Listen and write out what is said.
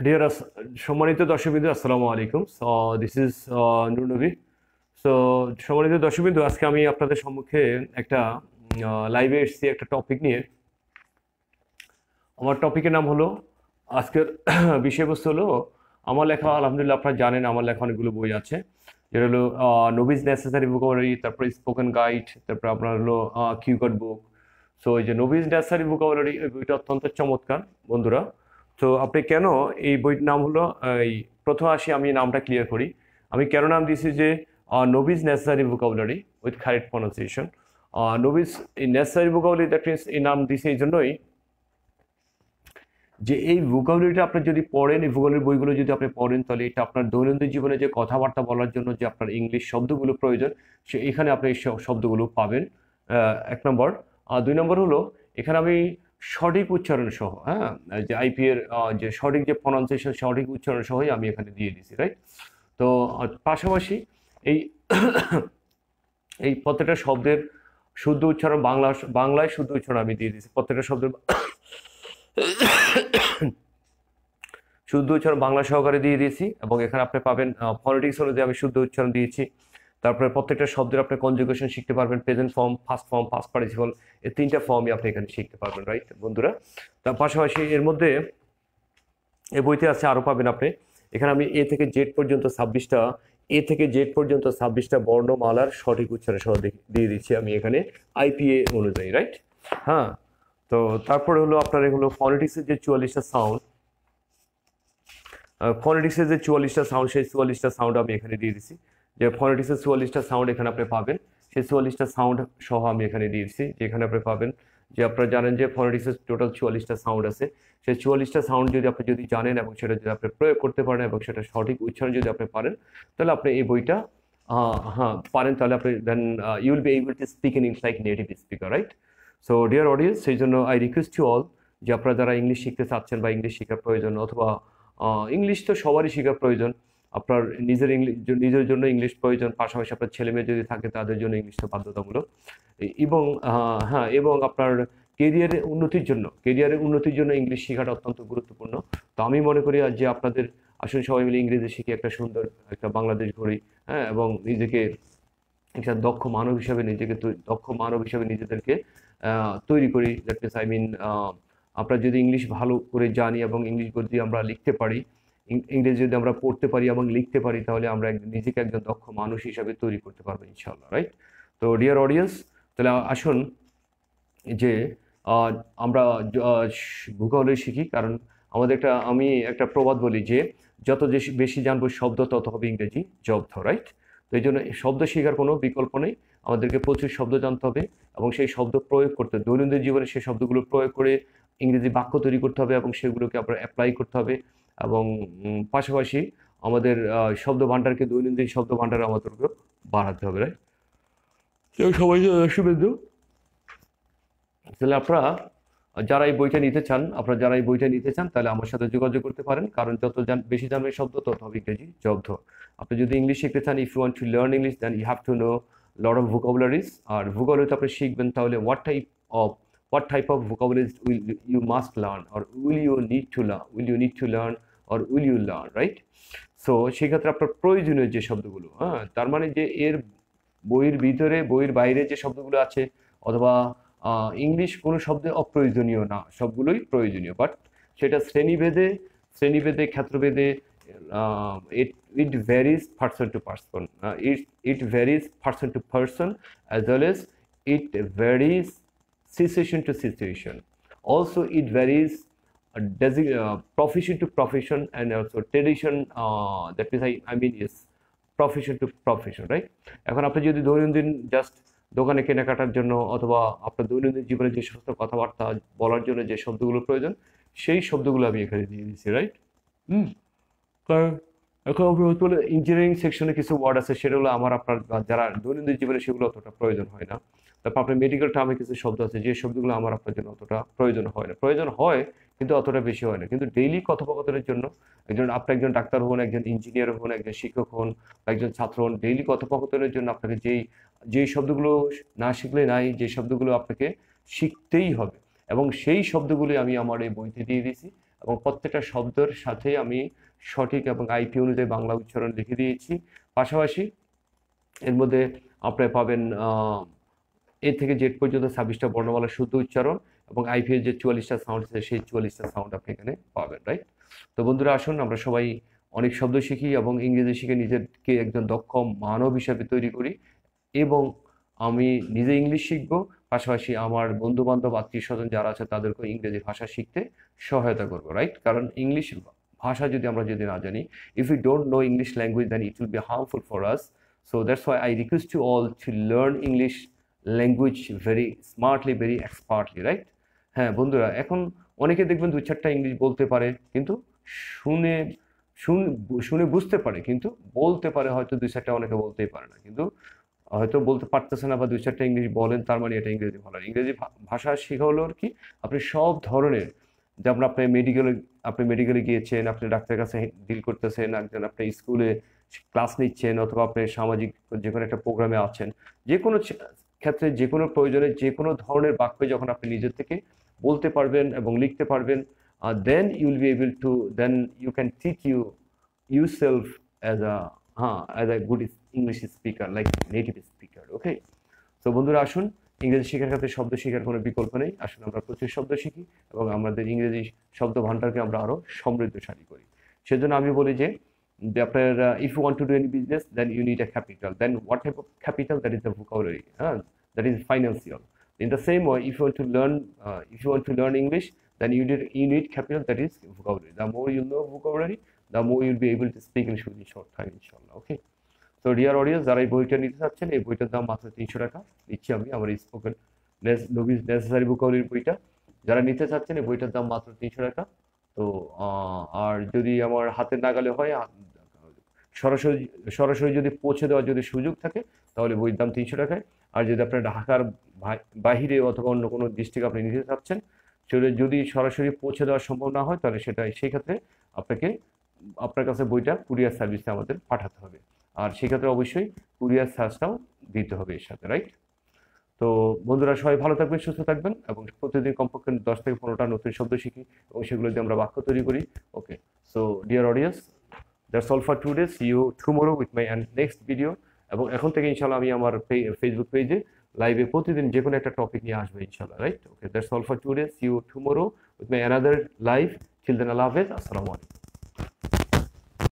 Dear সম্মানিত দর্শকবৃন্দ, আসসালামু আলাইকুম। দিস ইজ নূর নবী। সো সম্মানিত দর্শকবৃন্দ, আজকে আমি আপনাদের সম্মুখে একটা লাইভে এসেছি একটা টপিক নিয়ে। আমার টপিকের নাম হলো, আজকের বিষয়বস্তু হলো আমার লেখা। আলহামদুলিল্লাহ আপনারা জানেন আমার লেখা অনেকগুলো বই আছে, যেটা হলো নবিজ নেসেসারি ভোকাবুলারি, তারপরে স্পোকেন গাইড, তারপরে আপনার হলো কিউকার্ড বুক। সো এই যে নবিজ নেসেসারি ভোকাবুলারি, এই বইটা অত্যন্ত চমৎকার বন্ধুরা। তো আপনি কেন এই বইটার নাম হলো, এই প্রথম আসি আমি নামটা ক্লিয়ার করি। আমি কেন নাম দিয়েছি যে নবিজ necessary vocabulary with correct pronunciation. নবিজ এই নেসেসারি ভোকাবুলারি, দ্যাট মিনস এই নাম দিয়েছি এই জন্যই যে এই ভোকাবুলারিটা আপনি যদি পড়েন, এই ভোকাবুলারি বইগুলো যদি আপনি পড়েন, তাহলে এটা আপনার দৈনন্দিন জীবনে যে কথাবার্তা বলার জন্য যে আপনার ইংলিশ শব্দগুলো প্রয়োজন, সে এখানে আপনি এই শব্দগুলো পাবেন। এক নম্বর। আর দুই নম্বর হলো, এখানে আমি সঠিক উচ্চারণ সহ, হ্যাঁ, যে আইপি এর যে সঠিক যে প্রনাউন্সিয়েশন, সঠিক উচ্চারণ সহই আমি এখানে দিয়ে দিছি, রাইট? তো পাশাপাশি এই এই প্রত্যেকটা শব্দের শুদ্ধ উচ্চারণ বাংলায় শুদ্ধ উচ্চারণ আমি দিয়ে দিয়েছি। প্রত্যেকটা শব্দের শুদ্ধ উচ্চারণ বাংলা সহকারে দিয়ে দিয়েছি, এবং এখানে আপনি পাবেন ফনেটিক্স অনুযায়ী আমি শুদ্ধ উচ্চারণ দিয়েছি। তারপরে প্রত্যেকটা শব্দের আপনি কনজুগেশন শিখতে পারবেন, present form, first form, past participle, এই তিনটা ফর্মই আপনি এখানে শিখতে পারবেন, রাইট বন্ধুরা? তার পাশাপাশি এর মধ্যে এই বইতে আছে, আরও পাবেন আপনি। এখানে আমি এ থেকে জেড পর্যন্ত 26টা, এ থেকে জেড পর্যন্ত 26টা বর্ণমালার সঠিক উচ্চারণ সহ দিয়ে দিচ্ছি আমি এখানে, আইপিএ অনুযায়ী, রাইট? হ্যাঁ। তো তারপরে হলো আপনার এগুলো ফনেটিক্সের যে 44টা সাউন্ড, ফনেটিক্সের যে 44টা সাউন্ড, সেই 44টা সাউন্ড আমি এখানে দিয়ে দিচ্ছি। যে ফনেটিক্সের 44টা সাউন্ড এখানে আপনি পাবেন, সেই 44টা সাউন্ড সহ আমি এখানে দিয়ে দিচ্ছি। যেখানে আপনি পাবেন, যে আপনারা জানেন যে ফনেটিক্সের টোটাল 44টা সাউন্ড আছে। সেই 44টা সাউন্ড যদি আপনি জানেন এবং সেটা যদি আপনি প্রয়োগ করতে পারেন এবং সেটা সঠিক উচ্চারণ যদি আপনি পারেন, তাহলে আপনি এই বইটা হ্যাঁ পারেন, তাহলে আপনি then you will be able to speak in English like native speaker, right? So dear audience, সেই জন্য আই রিকোয়েস্ট ইউ অল, যে আপনারা যারা ইংলিশ শিখতে চাচ্ছেন বা ইংলিশ শেখার প্রয়োজন, অথবা ইংলিশ তো সবারই শেখার প্রয়োজন। আপনার নিজের জন্য ইংলিশ প্রয়োজন, পাশাপাশি আপনার ছেলে মেয়ে যদি থাকে তাদের জন্য ইংলিশ তো বাধ্যতামূলক। এবং হ্যাঁ, এবং আপনার কেরিয়ারের উন্নতির জন্য ইংলিশ শেখাটা অত্যন্ত গুরুত্বপূর্ণ। তো আমি মনে করি যে আপনাদের আসলে সবাই মিলে ইংরেজি শিখে একটা সুন্দর একটা বাংলাদেশ গড়ি, হ্যাঁ, এবং নিজেকে একটা দক্ষ মানব হিসেবে নিজেদেরকে তৈরি করি। দ্যাট মিনস আই মিন, আমরা যদি ইংলিশ ভালো করে জানি এবং ইংলিশ যদি আমরা লিখতে পারি, ইংরেজি যদি আমরা পড়তে পারি এবং লিখতে পারি, তাহলে আমরা নিজেকে একজন দক্ষ মানুষ হিসাবে তৈরি করতে পারবো ইনশাল্লাহ, রাইট? তো ডিয়ার অডিয়েন্স, তাহলে আসুন যে আহ, আমরা ভূগোলে শিখি, কারণ আমি একটা প্রবাদ বলি যে যত বেশি জানবো শব্দ, তত হবে ইংরেজি জব্দ, রাইট? তো এই জন্য শব্দ শেখার কোনো বিকল্প নেই। আমাদেরকে প্রচুর শব্দ জানতে হবে এবং সেই শব্দ প্রয়োগ করতে, দৈনন্দিন জীবনে সেই শব্দগুলো প্রয়োগ করে ইংরেজি বাক্য তৈরি করতে হবে এবং সেগুলোকে আমরা অ্যাপ্লাই করতে হবে। এবং পাশাপাশি আমাদের শব্দ ভাণ্ডারকে, দৈনন্দিন শব্দ ভাণ্ডার আমাদেরকে বাড়াতে হবে, রাইট? সবাই শুভেন্দু, তাহলে যারা এই বইটা নিতে চান তাহলে আমার সাথে যোগাযোগ করতে পারেন, কারণ যত বেশি জানবে শব্দ, তত হবে ইংরেজি জব্দ। আপনি যদি ইংলিশ শিখতে চান, if you want to learn English, then you have to know lot of vocabularies. আর ভোকাবুলারি আপনি শিখবেন, তাহলে what type of vocabularies will you must learn, or will you need to learn, or will you learn, right? So সেক্ষেত্রে আপনার প্রয়োজনীয় যে শব্দগুলো, হ্যাঁ, তার মানে যে বইয়ের বাইরে যে শব্দগুলো আছে, অথবা ইংলিশ কোনো শব্দে অপ্রয়োজনীয় না, সবগুলোই প্রয়োজনীয়, বাট সেটা শ্রেণীভেদে ক্ষেত্রভেদে it varies person to person. It varies person to person, as well as it varies situation to situation. Also, it varies profession to profession, and also tradition. That means I mean is profession to profession, right? এখন আপনি যদি দৈনন্দিন just দোকানে কেনাকাটার জন্য, অথবা আপনার দৈনন্দিন জীবনে যে সমস্ত কথাবার্তা বলার জন্য যে শব্দগুলো প্রয়োজন, সেই শব্দগুলো আমি এখানে দিয়ে দিচ্ছি, রাইট? হুম। কারণ এখন ইঞ্জিনিয়ারিং সেকশনে কিছু ওয়ার্ড আছে, সেগুলো আপনার যারা দৈনন্দিন জীবনে সেগুলো অতটা প্রয়োজন হয় না। তারপর আপনার মেডিকেল টার্মে কিছু শব্দ আছে, যে শব্দগুলো আপনার জন্য অতটা প্রয়োজন হয় না, প্রয়োজন হয় কিন্তু অতটা বেশি হয় না। কিন্তু ডেইলি কথোপকথনের জন্য আপনি একজন ডাক্তার হন, একজন ইঞ্জিনিয়ার হন, একজন শিক্ষক হন, একজন ছাত্র হন, ডেইলি কথোপকথনের জন্য আপনাকে যেই শব্দগুলো না শিখলে নাই, যে শব্দগুলো আপনাকে শিখতেই হবে, এবং সেই শব্দগুলি আমি আমার এই বইতে দিয়ে দিয়েছি। এবং প্রত্যেকটা শব্দের সাথে আমি সঠিক এবং আইপি অনুযায়ী বাংলা উচ্চারণ লিখে দিয়েছি। পাশাপাশি এর মধ্যে আপনি পাবেন এ থেকে জেড পর্যন্ত 26টা বর্ণমালার শুদ্ধ উচ্চারণ এবং আইপি এর যে 44টা সাউন্ড আছে সেই 44টা সাউন্ড আপনি এখানে পাবেন, রাইট? তো বন্ধুরা আসুন আমরা সবাই অনেক শব্দ শিখি এবং ইংরেজি শিখে নিজেকে একজন দক্ষ মানব হিসাবে তৈরি করি এবং আমি নিজে ইংলিশ শিখবো, পাশাপাশি আমার বন্ধু বান্ধব আত্মীয় স্বজন যারা আছে তাদেরকেও ইংরেজি ভাষা শিখতে সহায়তা করবো, রাইট? কারণ ইংলিশ ভাষা যদি আমরা না জানি, if you don't know English language then it will be harmful for us. So that's why I request you all to learn English language very smartly, very expertly, right? হ্যাঁ বন্ধুরা, এখন অনেকে দেখবেন 2-4টা ইংলিশ বলতে পারে, কিন্তু শুনে শুনে বুঝতে পারে, কিন্তু বলতে পারে হয়তো 2-4টা, অনেকে বলতেই পারে না, কিন্তু হয়তো বলতে পারতেছে না বা 2-4টা ইংলিশ বলেন, তার মানে এটা ইংরেজি ভালো। ইংরেজি ভাষা শেখা হলো আর কি, আপনি সব ধরনের, যেমন আপনি মেডিকেলে গিয়েছেন, আপনি ডাক্তারের কাছে ডিল করতেছেন, একজন আপনি স্কুলে ক্লাস নিচ্ছেন, অথবা আপনি সামাজিক যে কোনো একটা প্রোগ্রামে আছেন, যে কোনো ক্ষেত্রে যে কোনো প্রয়োজনে যে কোনো ধরনের বাক্য যখন আপনি নিজের থেকে বলতে পারবেন এবং লিখতে পারবেন, then you will be able to, then you can teach yourself as a good English speaker, like native speaker. Okay, তো বন্ধুরা আসুন, ইংরেজি শেখার ক্ষেত্রে শব্দ শেখার কোনো বিকল্প নেই। আসুন আমরা প্রচুর শব্দ শিখি এবং আমাদের ইংরেজি শব্দ ভান্ডারকে আমরা আরো সমৃদ্ধশালী করি। সেজন্য আমি বলি যে আপনার if you want to do any business then you need a capital, then what type of capital? That is the vocabulary, that is financial. In the same way, if you want to learn English, then you need capital, that is vocabulary. The more you know vocabulary, the more you'll be able to speak English within short time, inshallah. Okay. So dear audience, যারা এই বইটা নিতে চাচ্ছেন, এই বইটার দাম মাত্র 300 টাকা দিচ্ছি আমি, আমার স্পোকেন নেসেসারি vocabulary বইটা। যারা নিতে চাচ্ছেন এই বইটার দাম মাত্র 300 টাকা। তো আর যদি আমার হাতের নাগালে হয়, সরাসরি যদি পৌঁছে দেওয়ার যদি সুযোগ থাকে, তাহলে বইয়ের দাম 300 টাকায়। আর যদি আপনার ঢাকার বাহিরে অথবা অন্য কোনো ডিস্ট্রিক্ট আপনি নিতে চাচ্ছেন, সেটা যদি সরাসরি পৌঁছে দেওয়া সম্ভব না হয়, তাহলে সেই ক্ষেত্রে আপনার কাছে বইটা কুরিয়ার সার্ভিসে আমাদের পাঠাতে হবে। আর সেক্ষেত্রে অবশ্যই কুরিয়ার চার্জটাও দিতে হবে এর সাথে, রাইট? তো বন্ধুরা সবাই ভালো থাকবেন, সুস্থ থাকবেন এবং প্রতিদিন কমপক্ষে 10 থেকে 15টা নতুন শব্দ শিখি এবং সেগুলো দিয়ে আমরা বাক্য তৈরি করি। Okay, so dear audience, that's all for today. See you tomorrow with my next video. এবং এখন থেকে ইনশাল্লাহ আমি আমার ফেসবুক পেজে লাইভে প্রতিদিন যে কোনো একটা টপিক নিয়ে আসবে ইনশাল্লাহ, right? Okay, that's all for today. See you tomorrow with my another live. Till then আল্লাহ হাফেজ, আসসালামু আলাইকুম।